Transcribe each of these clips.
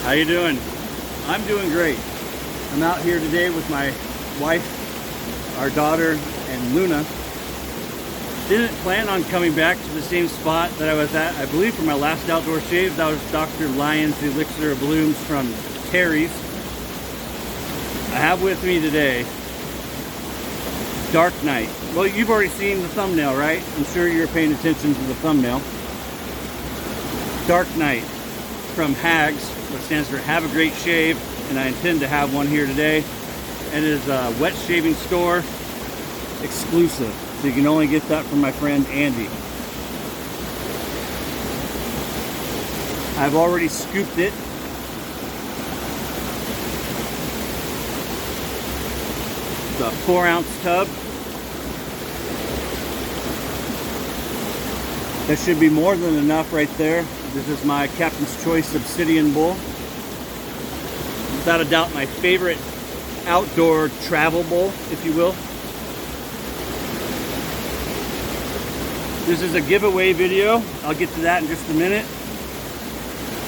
How you doing? I'm doing great. I'm out here today with my wife, our daughter, and Luna. Didn't plan on coming back to the same spot that I was at, I believe, for my last outdoor shave. That was Dr. Lyon's Elixir of Blooms from Terry's. I have with me today Dark Night. Well, you've already seen the thumbnail, right? I'm sure you're paying attention to the thumbnail. Dark Night from HAGS, which stands for Have a Great Shave, and I intend to have one here today. It is a wet shaving store exclusive, so you can only get that from my friend Andy. I've already scooped it. It's a 4-ounce tub. That should be more than enough right there. This is my Captain's Choice Obsidian Bowl. Without a doubt, my favorite outdoor travel bowl, if you will. This is a giveaway video. I'll get to that in just a minute.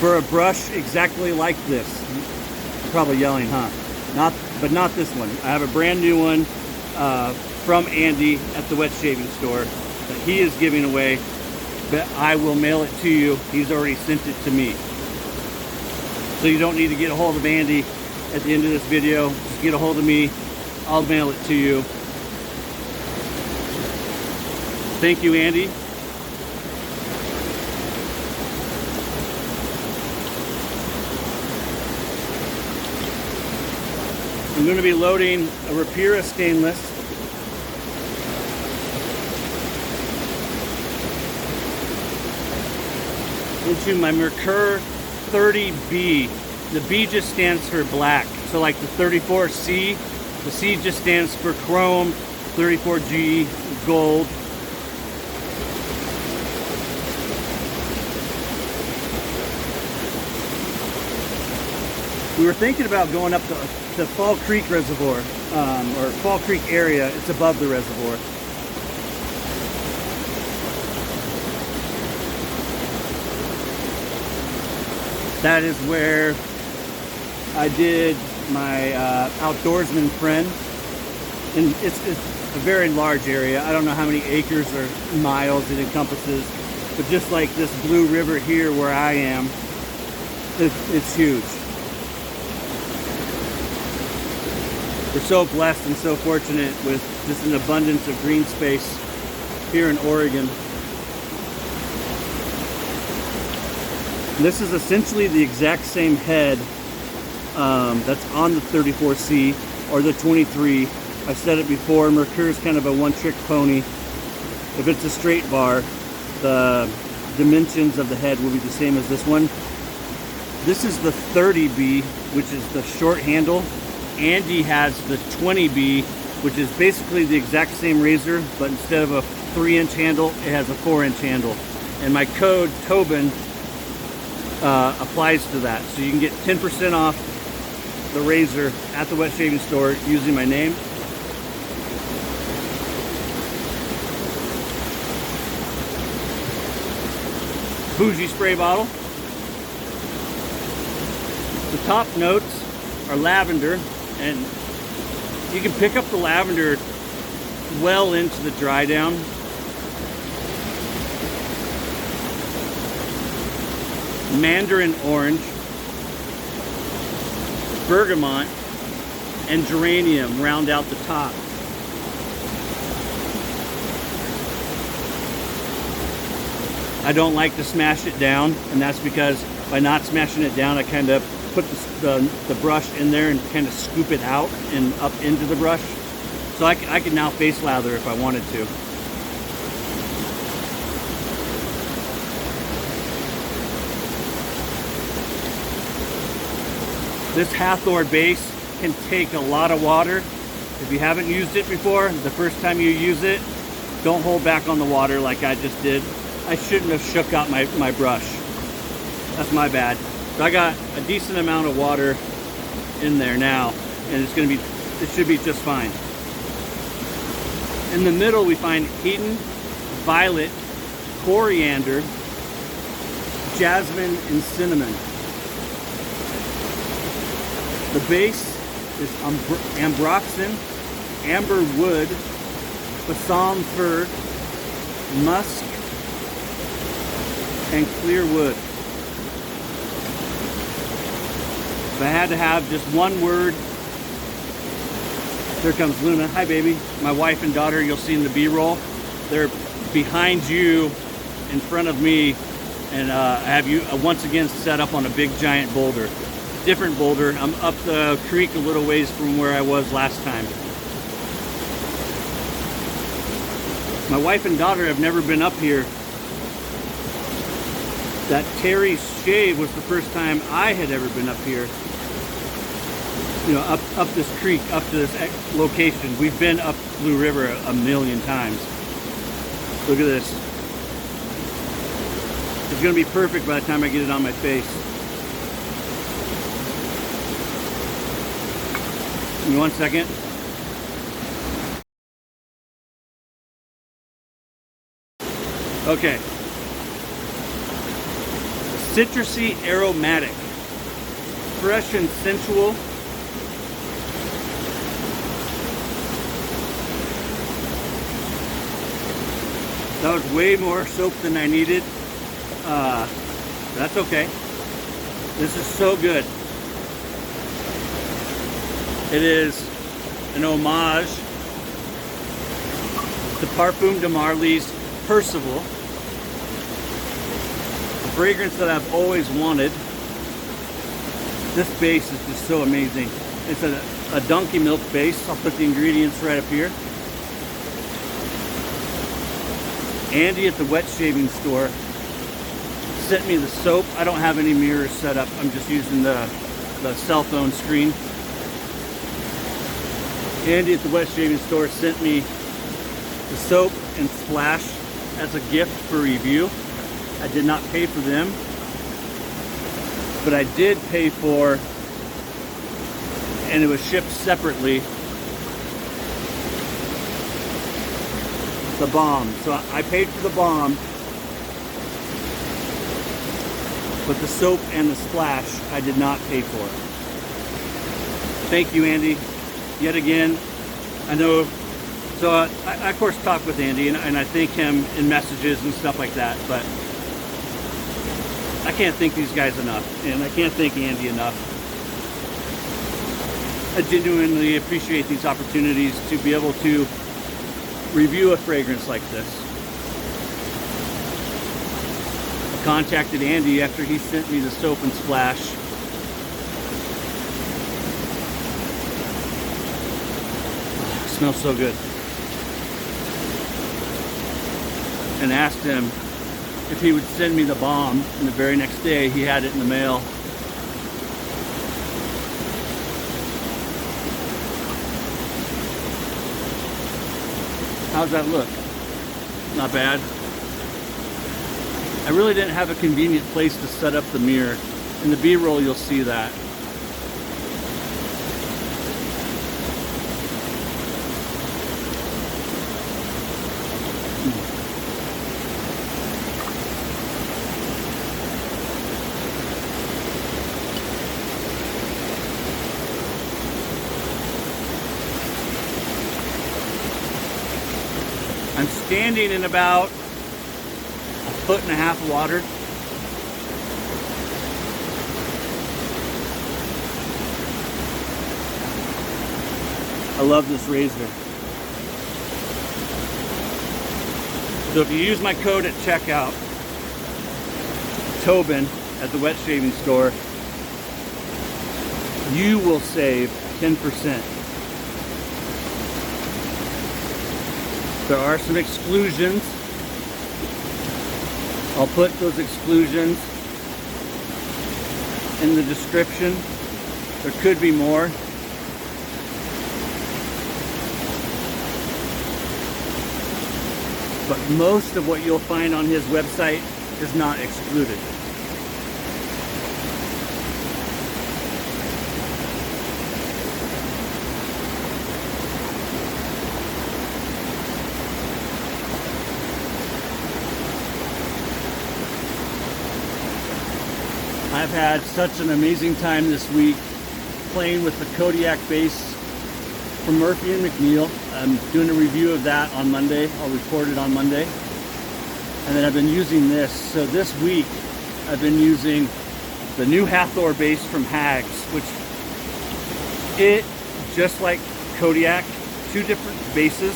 For a brush exactly like this. You're probably yelling, huh? But not this one. I have a brand new one from Andy at the wet shaving store that he is giving away. But I will mail it to you. He's already sent it to me. So you don't need to get a hold of Andy at the end of this video. Just get a hold of me. I'll mail it to you. Thank you, Andy. I'm going to be loading a Rapira stainless into my Mercur 30B. The B just stands for black. So like the 34C, the C just stands for chrome, 34G gold. We were thinking about going up the Fall Creek Reservoir, or Fall Creek area. It's above the reservoir. That is where I did my outdoorsman friend. And it's a very large area. I don't know how many acres or miles it encompasses. But just like this Blue River here where I am, it's huge. We're so blessed and so fortunate with just an abundance of green space here in Oregon. This is essentially the exact same head that's on the 34C or the 23. I've said it before, Mercur is kind of a one-trick pony. If it's a straight bar, the dimensions of the head will be the same as this one. This is the 30B, which is the short handle. Andy has the 20B, which is basically the exact same razor, but instead of a 3-inch handle, it has a 4-inch handle. And my code, Tobin, applies to that. So you can get 10% off the razor at the wet shaving store using my name. Bougie spray bottle. The top notes are lavender, and you can pick up the lavender well into the dry down. Mandarin orange, bergamot, and geranium round out the top. I don't like to smash it down, and that's because by not smashing it down, I kind of put the brush in there and kind of scoop it out and up into the brush. So I can now face lather if I wanted to. This Hathor base can take a lot of water. If you haven't used it before, the first time you use it, don't hold back on the water like I just did. I shouldn't have shook out my brush. That's my bad. So I got a decent amount of water in there now, and it should be just fine. In the middle we find Heaton, Violet, Coriander, Jasmine, and Cinnamon. The base is ambroxan, amber wood, balsam fir, musk, and clear wood. If I had to have just one word, here comes Luna. Hi, baby. My wife and daughter, you'll see in the B-roll. They're behind you, in front of me, and I have you once again set up on a big giant boulder. Different boulder. I'm up the creek a little ways from where I was last time. My wife and daughter have never been up here. That Terry's Shave was the first time I had ever been up here. You know, up this creek, up to this location. We've been up Blue River a million times. Look at this. It's gonna be perfect by the time I get it on my face. Give me 1 second. Okay. Citrusy aromatic. Fresh and sensual. That was way more soap than I needed. That's okay. This is so good. It is an homage to Parfums de MARLY Percival, a fragrance that I've always wanted. This base is just so amazing. It's a donkey milk base. I'll put the ingredients right up here. Andy at the wet shaving store sent me the soap. I don't have any mirrors set up. I'm just using the cell phone screen. Andy at the wet shaving store sent me the soap and splash as a gift for review. I did not pay for them, but I did pay for, and it was shipped separately, the balm. So I paid for the balm, but the soap and the splash I did not pay for. Thank you, Andy, yet again. I know, so I of course talk with Andy, and I thank him in messages and stuff like that, but I can't thank these guys enough, and I can't thank Andy enough. I genuinely appreciate these opportunities to be able to review a fragrance like this. I contacted Andy after he sent me the soap and splash. It smells so good. And asked him if he would send me the balm, and the very next day he had it in the mail. How's that look? Not bad. I really didn't have a convenient place to set up the mirror. In the B-roll you'll see that. I'm standing in about 1.5 feet of water. I love this razor. So if you use my code at checkout, Tobin at the wet shaving store, you will save 10%. There are some exclusions. I'll put those exclusions in the description. There could be more. But most of what you'll find on his website is not excluded. I've had such an amazing time this week playing with the Kodiak base from Murphy and McNeil. I'm doing a review of that on Monday. I'll record it on Monday. And then I've been using this. So this week I've been using the new Hathor base from HAGS, which it, just like Kodiak, two different bases,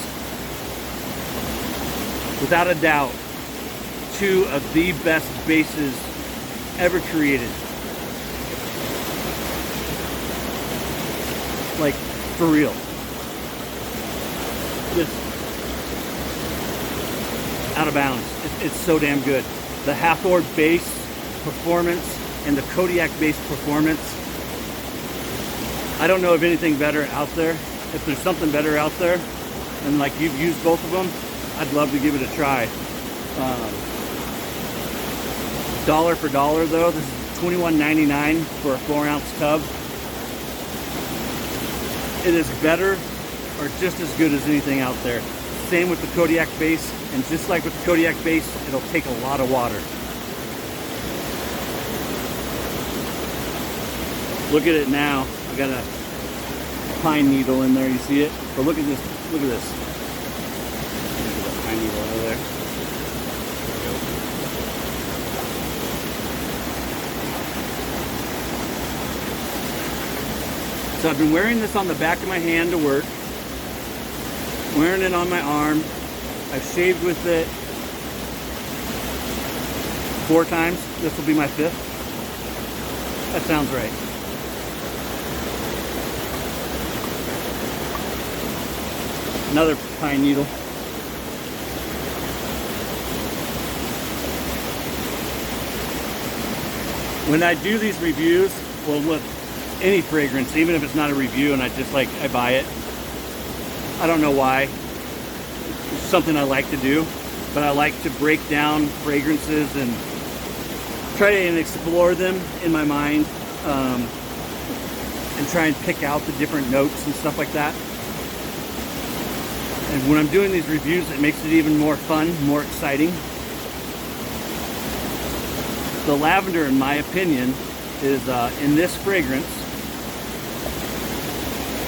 without a doubt, two of the best bases ever created. Like, for real. Just out of bounds. It's so damn good. The Hathor base performance and the Kodiak base performance, I don't know of anything better out there. If there's something better out there, and like you've used both of them, I'd love to give it a try. Dollar for dollar though, this is $21.99 for a 4-ounce tub. It is better or just as good as anything out there. Same with the Kodiak base, and just like with the Kodiak base, it'll take a lot of water. Look at it now. I got a pine needle in there, you see it? But look at this, look at this. Look at that pine needle over there. So I've been wearing this on the back of my hand to work, wearing it on my arm. I've shaved with it 4 times. This will be my 5th. That sounds right. Another pine needle. When I do these reviews, well, with any fragrance, even if it's not a review and I buy it, I don't know why. It's something I like to do, but I like to break down fragrances and try and explore them in my mind, and try and pick out the different notes and stuff like that. And when I'm doing these reviews, it makes it even more fun, more exciting. The lavender, in my opinion, is in this fragrance,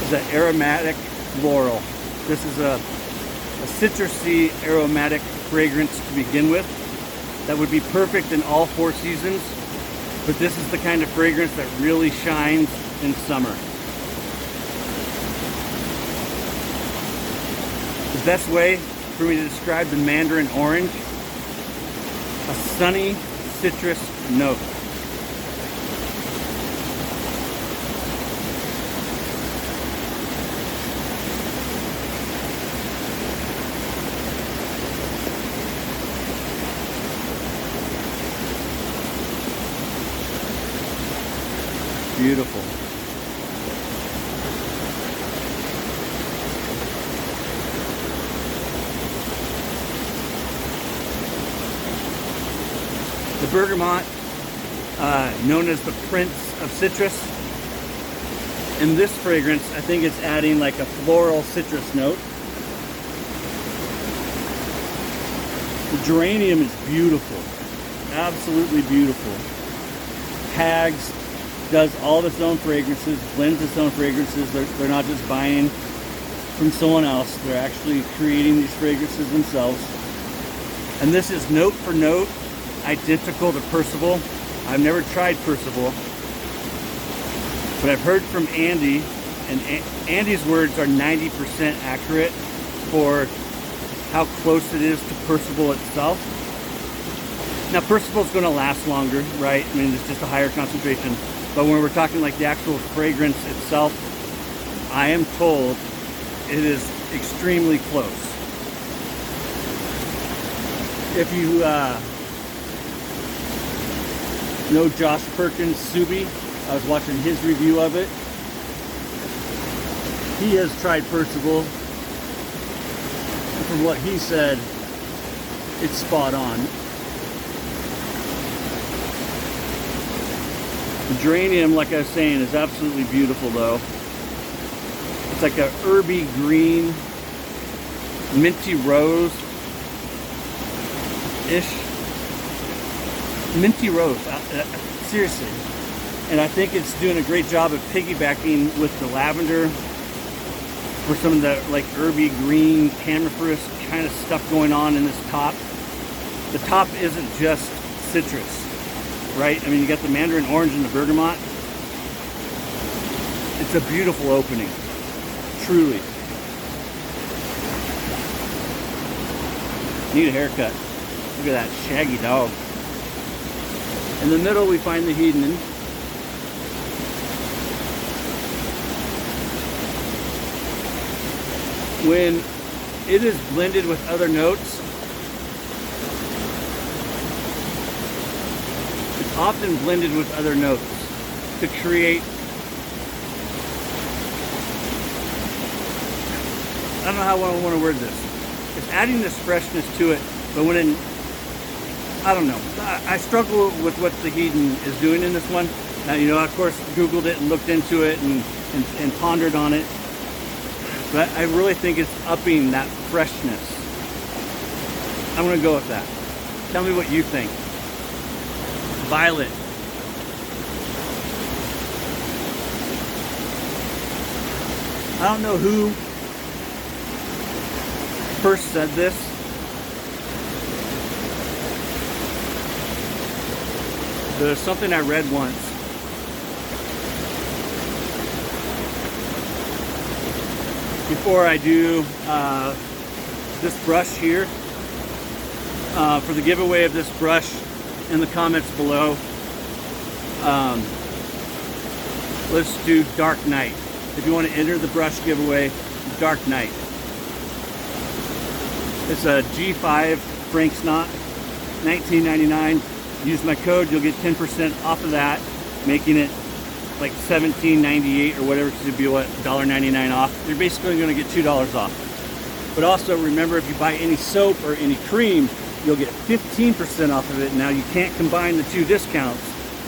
is an aromatic floral. This is a citrusy aromatic fragrance to begin with that would be perfect in all 4 seasons, but this is the kind of fragrance that really shines in summer. The best way for me to describe the mandarin orange, a sunny citrus note. Beautiful. The bergamot, known as the Prince of Citrus. In this fragrance, I think it's adding like a floral citrus note. The geranium is beautiful, absolutely beautiful. HAGS does all of its own fragrances, blends its own fragrances. They're not just buying from someone else. They're actually creating these fragrances themselves. And this is note for note identical to Percival. I've never tried Percival, but I've heard from Andy, and Andy's words are 90% accurate for how close it is to Percival itself. Now Percival's going to last longer, right? I mean, it's just a higher concentration. But when we're talking like the actual fragrance itself, I am told it is extremely close. If you know Josh Perkins' Subi, I was watching his review of it. He has tried Percival, and from what he said, it's spot on. The geranium, like I was saying, is absolutely beautiful though. It's like a herby green, minty rose-ish. Minty rose, seriously. And I think it's doing a great job of piggybacking with the lavender for some of the like herby green coniferous kind of stuff going on in this top. The top isn't just citrus, right? I mean, you got the mandarin orange and the bergamot. It's a beautiful opening, truly. Need a haircut. Look at that shaggy dog. In the middle we find the Hedon. When it is blended with other notes, it's often blended with other notes to create, I don't know how I want to word this. It's adding this freshness to it, but when in, I don't know. I struggle with what the Hedon is doing in this one. Now, you know, I, of course, Googled it and looked into it and pondered on it. But I really think it's upping that freshness. I'm going to go with that. Tell me what you think. Violet. I don't know who first said this. There's something I read once. Before I do this brush here, for the giveaway of this brush, in the comments below, let's do Dark Night. If you want to enter the brush giveaway, Dark Night. It's a G5 Frank's Knot, $19.99. Use my code, you'll get 10% off of that, making it like $17.98 or whatever, because it'd be what, $1.99 off. You're basically going to get $2 off. But also remember, if you buy any soap or any cream, you'll get 15% off of it. Now you can't combine the two discounts,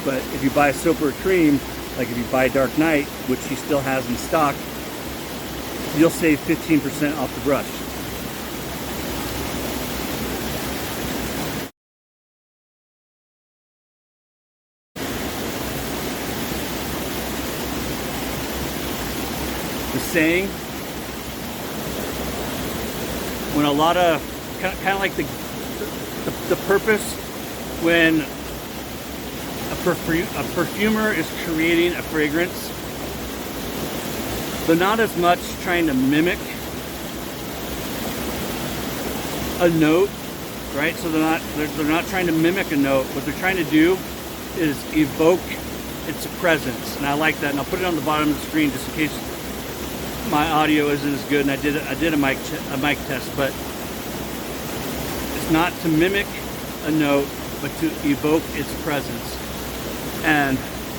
but if you buy soap or cream, like if you buy Dark Night, which he still has in stock, you'll save 15% off the brush. The saying, when a lot of, kind of like the purpose when a perfumer is creating a fragrance, they're not as much trying to mimic a note, right? So they're not trying to mimic a note. What they're trying to do is evoke its presence, and I like that. And I'll put it on the bottom of the screen just in case my audio isn't as good. And I did a mic test, but it's not to mimic a note, but to evoke its presence. And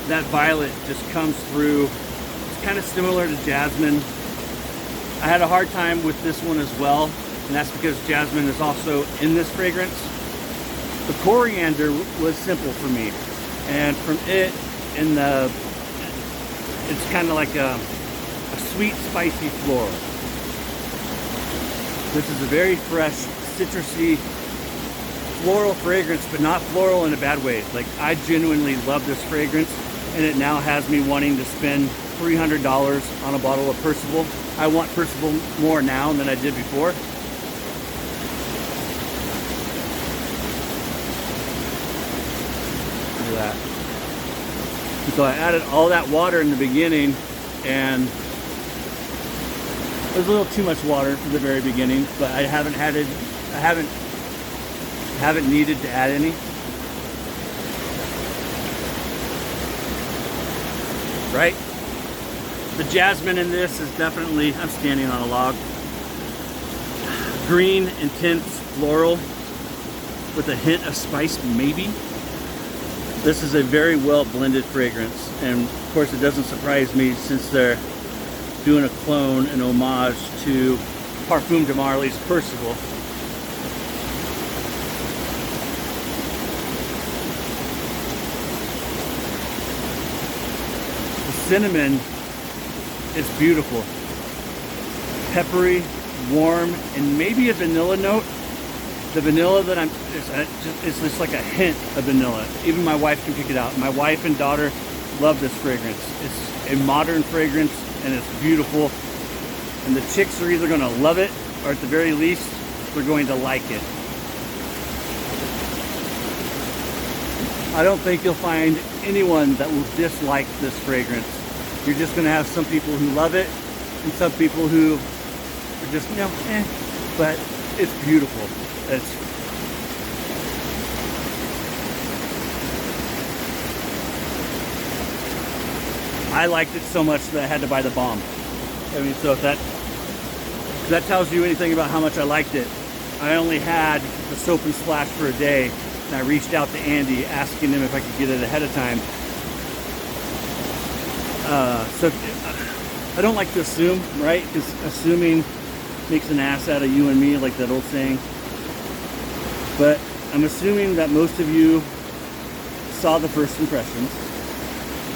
that violet just comes through. It's kind of similar to jasmine. I had a hard time with this one as well, and that's because jasmine is also in this fragrance. The coriander was simple for me, and from it, it's kind of like a sweet, spicy floral. This is a very fresh, citrusy, floral fragrance, but not floral in a bad way. Like, I genuinely love this fragrance, and it now has me wanting to spend $300 on a bottle of Percival. I want Percival more now than I did before. Look at that. And so I added all that water in the beginning, and there's a little too much water for the very beginning, but I haven't needed to add any. Right? The jasmine in this is definitely, I'm standing on a log, green, intense, floral, with a hint of spice, maybe. This is a very well blended fragrance, and of course it doesn't surprise me since they're doing a clone, an homage to Parfums de MARLY's Percival. The cinnamon is beautiful. Peppery, warm, and maybe a vanilla note. The vanilla that it's just like a hint of vanilla. Even my wife can pick it out. My wife and daughter love this fragrance. It's a modern fragrance and it's beautiful. And the chicks are either gonna love it or at the very least, they're going to like it. I don't think you'll find anyone that will dislike this fragrance. You're just gonna have some people who love it and some people who are just, you know, but it's beautiful. I liked it so much that I had to buy the balm. I mean, so if that tells you anything about how much I liked it. I only had the soap and splash for a day, and I reached out to Andy asking him if I could get it ahead of time. So I don't like to assume, right? Because assuming makes an ass out of you and me, like that old saying. But I'm assuming that most of you saw the first impressions.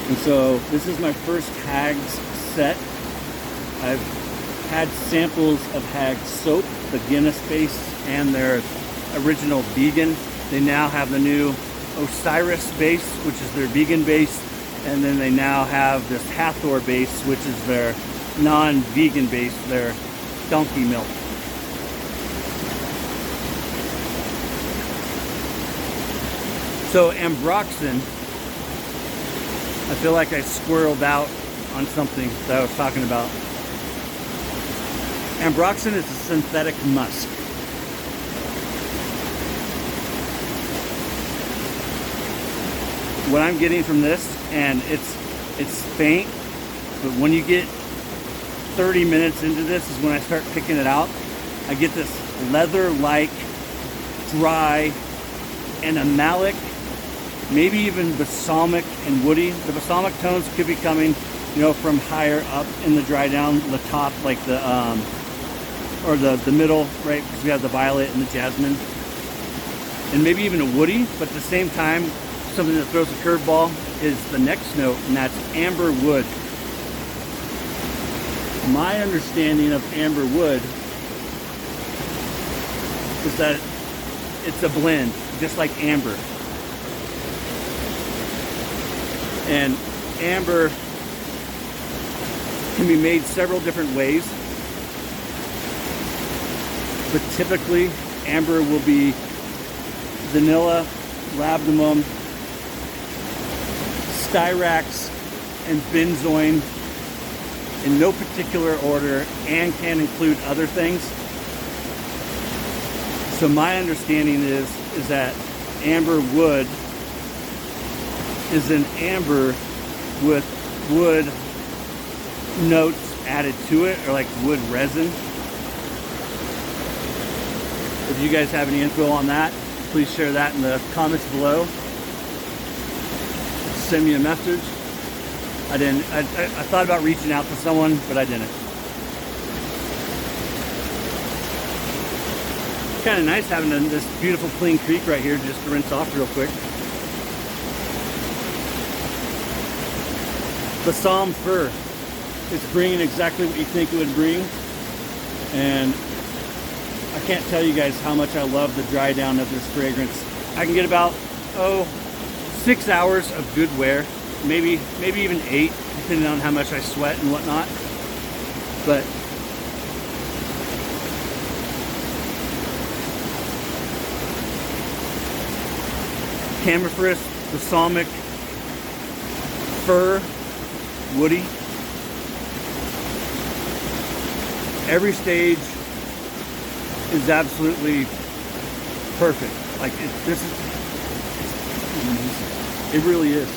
And so this is my first HAGS set. I've had samples of HAGS soap, the Guinness base, and their original vegan. They now have the new Osiris base, which is their vegan base. And then they now have this Hathor base, which is their non-vegan base, their donkey milk. So Ambroxan, I feel like I squirreled out on something that I was talking about. Ambroxan is a synthetic musk. What I'm getting from this, and it's faint, but when you get 30 minutes into this is when I start picking it out. I get this leather-like, dry, animalic, maybe even balsamic and woody. The balsamic tones could be coming, you know, from higher up in the dry down, the top, like the or the middle, right? Because we have the violet and the jasmine, and maybe even a woody. But at the same time, something that throws a curveball is the next note, and that's amber wood. My understanding of amber wood is that it's a blend, just like amber. And amber can be made several different ways, but typically amber will be vanilla, labdanum, styrax, and benzoin in no particular order, and can include other things. So my understanding is that amber wood is an amber with wood notes added to it, or like wood resin. If you guys have any info on that, please share that in the comments below. Send me a message. I thought about reaching out to someone, but I didn't. It's kind of nice having this beautiful clean creek right here just to rinse off real quick. The Balsam fir. It's bringing exactly what you think it would bring. And I can't tell you guys how much I love the dry down of this fragrance. I can get about, 6 hours of good wear. Maybe even 8, depending on how much I sweat and whatnot. But Camphorous, balsamic, fir, woody. Every stage is absolutely perfect. Like it really is.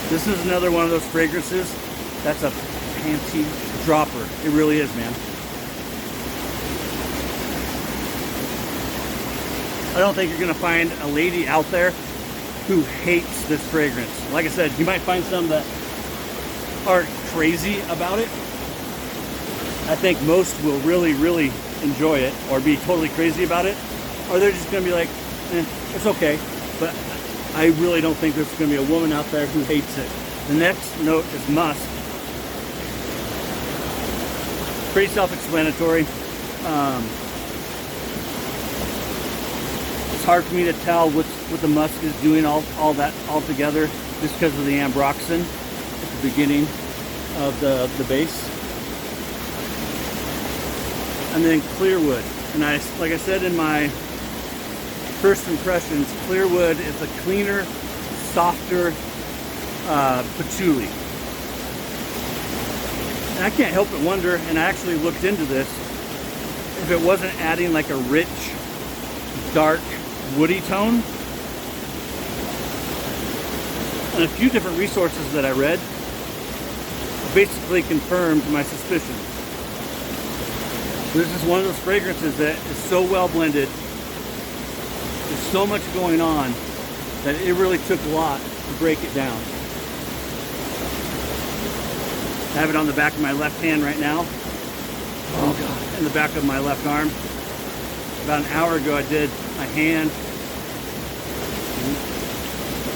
This is another one of those fragrances that's a panty dropper. It really is, man. I don't think you're gonna find a lady out there who hates this fragrance. Like I said, you might find some that are crazy about it. I think most will really, really enjoy it or be totally crazy about it. Or they're just gonna be like, it's okay. But I really don't think there's gonna be a woman out there who hates it. The next note is musk. Pretty self-explanatory. hard for me to tell what the musk is doing all together, just because of the ambroxan at the beginning of the base. And then clearwood. And like I said in my first impressions, clearwood is a cleaner, softer patchouli. And I can't help but wonder, and I actually looked into this, if it wasn't adding like a rich, dark, woody tone. And a few different resources that I read basically confirmed my suspicion. This is one of those fragrances that is so well blended, there's so much going on, that it really took a lot to break it down. I have it on the back of my left hand right now. Oh God, in the back of my left arm. About an hour ago I did my hand.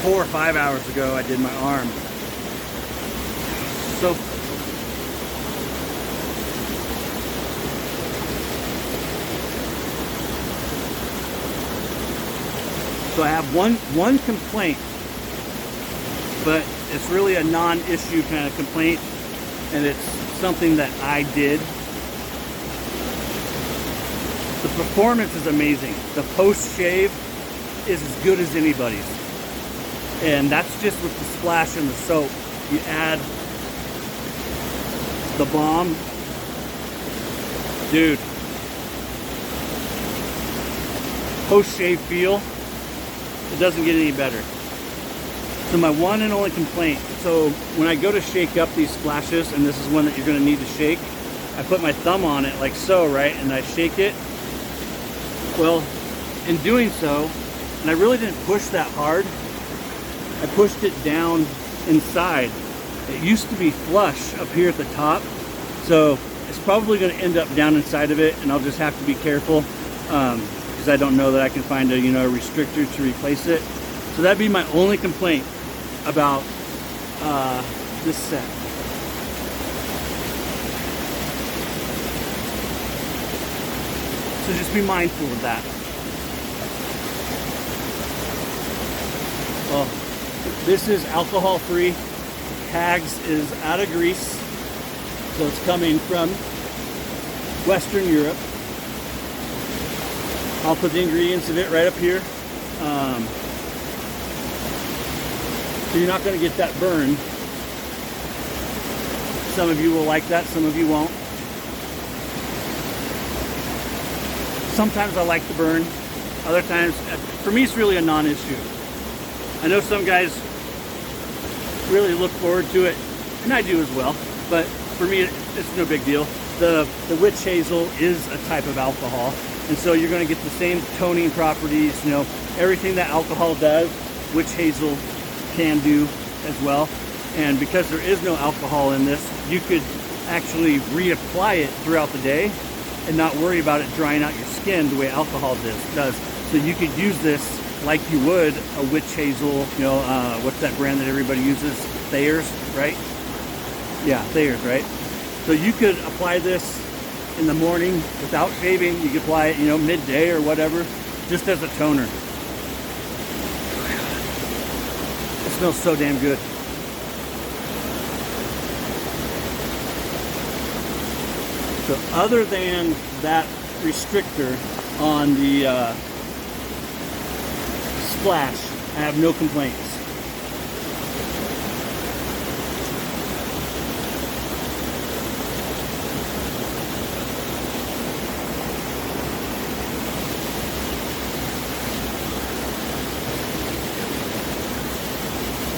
4 or 5 hours ago I did my arm. So I have one complaint, but it's really a non-issue kind of complaint, and it's something that I did. The performance is amazing. The post-shave is as good as anybody's. And that's just with the splash and the soap. You add the balm. Dude. Post-shave feel. It doesn't get any better. So my one and only complaint, so when I go to shake up these splashes, and this is one that you're gonna need to shake, I put my thumb on it like so, right? And I shake it. Well, in doing so, and I really didn't push that hard, I pushed it down inside. It used to be flush up here at the top, so it's probably gonna end up down inside of it, and I'll just have to be careful. Because I don't know that I can find a a restrictor to replace it. So that'd be my only complaint about this set. So just be mindful of that. Well, this is alcohol free. HAGS is out of Greece, so it's coming from Western Europe. I'll put the ingredients of it right up here. So you're not going to get that burn. Some of you will like that, some of you won't. Sometimes I like the burn. Other times, for me, it's really a non-issue. I know some guys really look forward to it, and I do as well. But for me, it's no big deal. The witch hazel is a type of alcohol. And so you're going to get the same toning properties, everything that alcohol does, witch hazel can do as well. And because there is no alcohol in this, you could actually reapply it throughout the day and not worry about it drying out your skin the way alcohol does. So you could use this like you would a witch hazel, what's that brand that everybody uses? Thayer's, right? Yeah, Thayer's, right? So you could apply this in the morning without shaving. You can apply it, midday or whatever, just as a toner. It smells so damn good. So other than that restrictor on the splash, I have no complaints.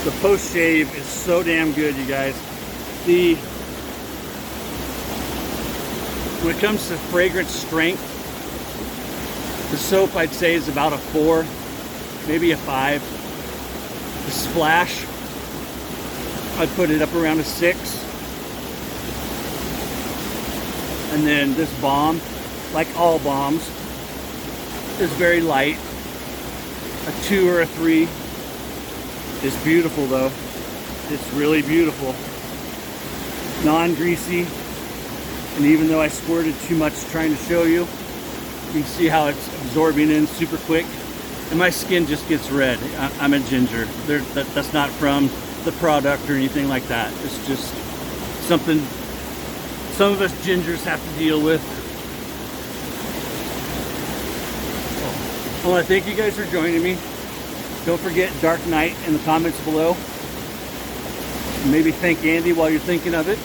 The post shave is so damn good, you guys. When it comes to fragrance strength, the soap I'd say is about a 4, maybe a 5. The splash, I'd put it up around a 6. And then this balm, like all balms, is very light. A 2 or a 3. It's beautiful though. It's really beautiful. Non-greasy. And even though I squirted too much trying to show you, you can see how it's absorbing in super quick. and my skin just gets red. I'm a ginger. That's not from the product or anything like that. It's just something some of us gingers have to deal with. I want to thank you guys for joining me. Don't forget Dark Night in the comments below. Maybe thank Andy while you're thinking of it.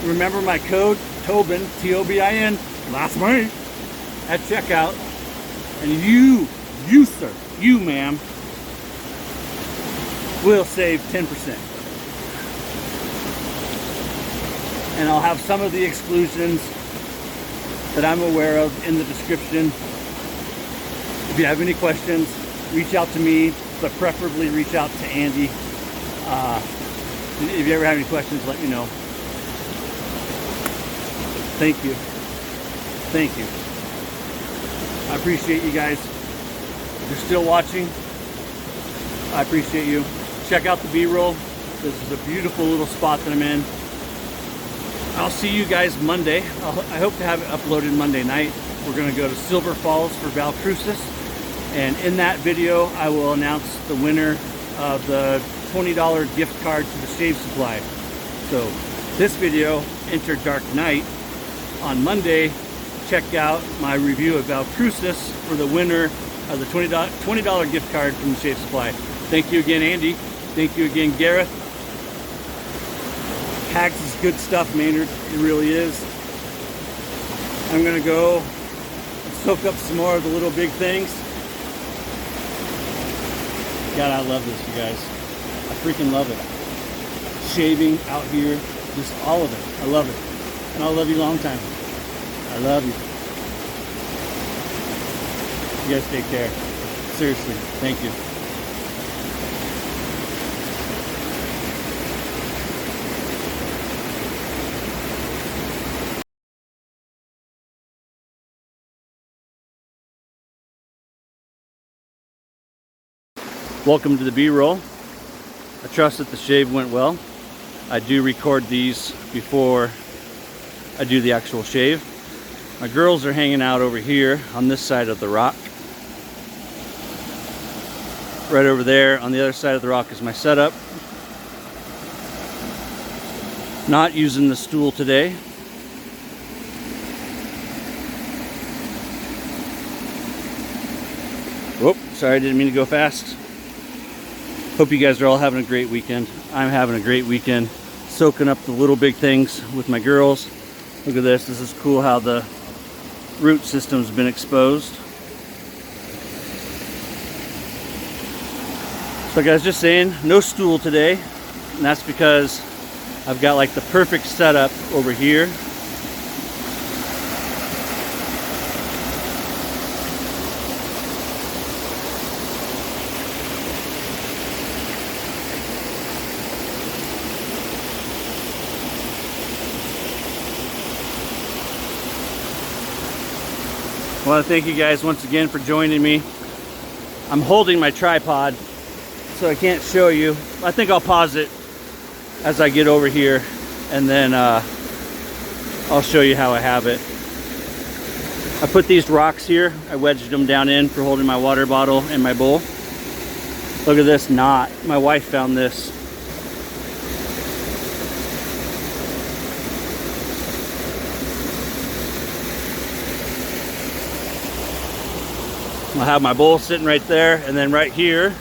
Remember my code, Tobin, T-O-B-I-N, last month at checkout. And you sir, you ma'am, will save 10%. And I'll have some of the exclusions that I'm aware of in the description. If you have any questions, reach out to me, but preferably reach out to Andy. If you ever have any questions, let me know. Thank you. Thank you. I appreciate you guys. If you're still watching, I appreciate you. Check out the B-roll. This is a beautiful little spot that I'm in. I'll see you guys Monday. I hope to have it uploaded Monday night. We're going to go to Silver Falls for Val Crucis. And in that video, I will announce the winner of the $20 gift card to the Shave Supply. So this video entered Dark Night. On Monday, check out my review of Val Crucis for the winner of the $20 gift card from the Shave Supply. Thank you again, Andy. Thank you again, Gareth. HAGS is good stuff, Maynard. It really is. I'm gonna go soak up some more of the little big things. God, I love this, you guys. I freaking love it. Shaving out here, just all of it. I love it. And I'll love you long time. I love you. You guys take care. Seriously, thank you. Welcome to the B-roll. I trust that the shave went well. I do record these before I do the actual shave. My girls are hanging out over here on this side of the rock. Right over there on the other side of the rock is my setup. Not using the stool today. Whoop, sorry, I didn't mean to go fast. Hope you guys are all having a great weekend. I'm having a great weekend. Soaking up the little big things with my girls. Look at this. This is cool how the root system's been exposed. So like I was just saying, no stool today. And that's because I've got like the perfect setup over here. I want to thank you guys once again for joining me. I'm holding my tripod, so I can't show you. I think I'll pause it as I get over here, and then I'll show you how I have it. I put these rocks here. I wedged them down in for holding my water bottle and my bowl. Look at this knot. My wife found this. I'll have my bowl sitting right there, and then right here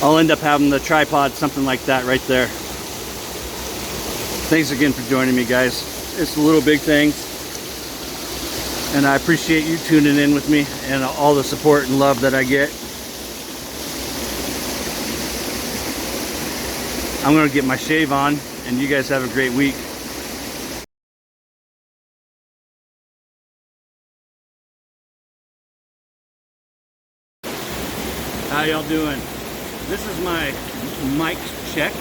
I'll end up having the tripod, something like that right there. Thanks again for joining me, guys. It's the little big things, and I appreciate you tuning in with me and all the support and love that I get. I'm gonna get my shave on, and you guys have a great week. How y'all doing? This is my mic check.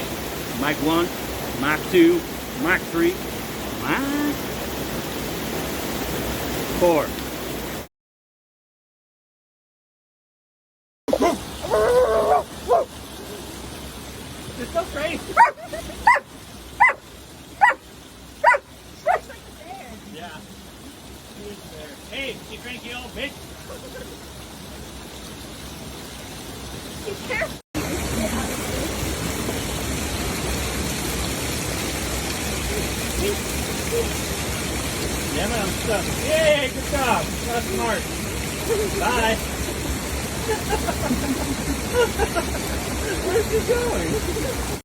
Mic 1, mic 2, mic 3, mic 4. It's so crazy. Yeah. Hey, you cranky old bitch. Be careful. Yeah, man, I'm stuck. Yay, good job. That's smart. Bye. Where's he going?